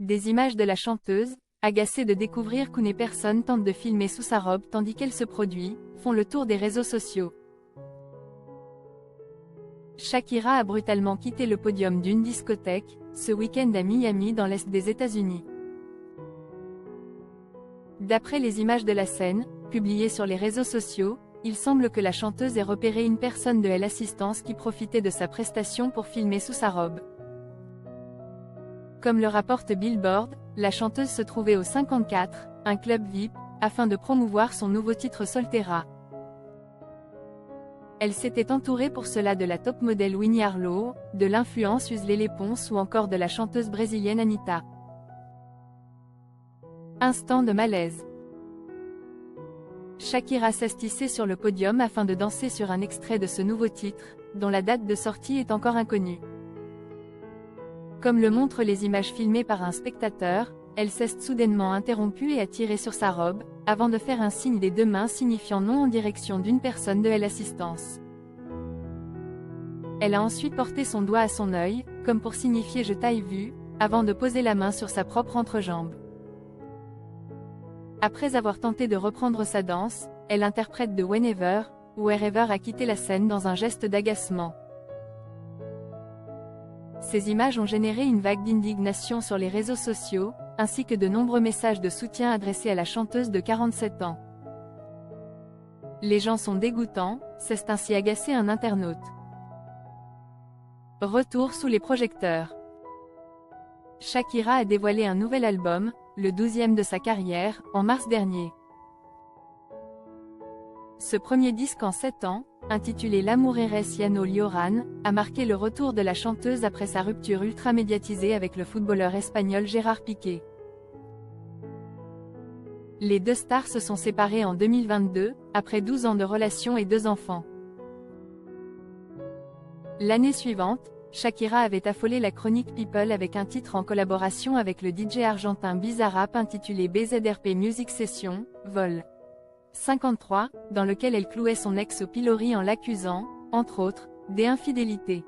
Des images de la chanteuse, agacée de découvrir qu'une personne tente de filmer sous sa robe tandis qu'elle se produit, font le tour des réseaux sociaux. Shakira a brutalement quitté le podium d'une discothèque, ce week-end à Miami dans l'est des États-Unis. D'après les images de la scène, publiées sur les réseaux sociaux, il semble que la chanteuse ait repéré une personne de l'assistance qui profitait de sa prestation pour filmer sous sa robe. Comme le rapporte Billboard, la chanteuse se trouvait au 54, un club VIP, afin de promouvoir son nouveau titre Soltera. Elle s'était entourée pour cela de la top modèle Winnie Harlow, de l'influence Usley Ponce ou encore de la chanteuse brésilienne Anitta. Instant de malaise. Shakira s'astissait sur le podium afin de danser sur un extrait de ce nouveau titre, dont la date de sortie est encore inconnue. Comme le montrent les images filmées par un spectateur, elle s'est soudainement interrompue et a tiré sur sa robe, avant de faire un signe des deux mains signifiant non en direction d'une personne de l'assistance. Elle a ensuite porté son doigt à son œil, comme pour signifier « je t'ai vu », avant de poser la main sur sa propre entrejambe. Après avoir tenté de reprendre sa danse, elle interprète de Whenever, ou Wherever a quitté la scène dans un geste d'agacement. Ces images ont généré une vague d'indignation sur les réseaux sociaux, ainsi que de nombreux messages de soutien adressés à la chanteuse de 47 ans. Les gens sont dégoûtants, s'est ainsi agacé un internaute. Retour sous les projecteurs. Shakira a dévoilé un nouvel album, le 12e de sa carrière, en mars dernier. Ce premier disque en 7 ans, intitulé L'amour eres Yano Lioran, a marqué le retour de la chanteuse après sa rupture ultra-médiatisée avec le footballeur espagnol Gérard Piqué. Les deux stars se sont séparées en 2022, après 12 ans de relation et 2 enfants. L'année suivante, Shakira avait affolé la chronique People avec un titre en collaboration avec le DJ argentin Bizarrap intitulé BZRP Music Session, Vol. 53, dans lequel elle clouait son ex au pilori en l'accusant, entre autres, d'infidélité.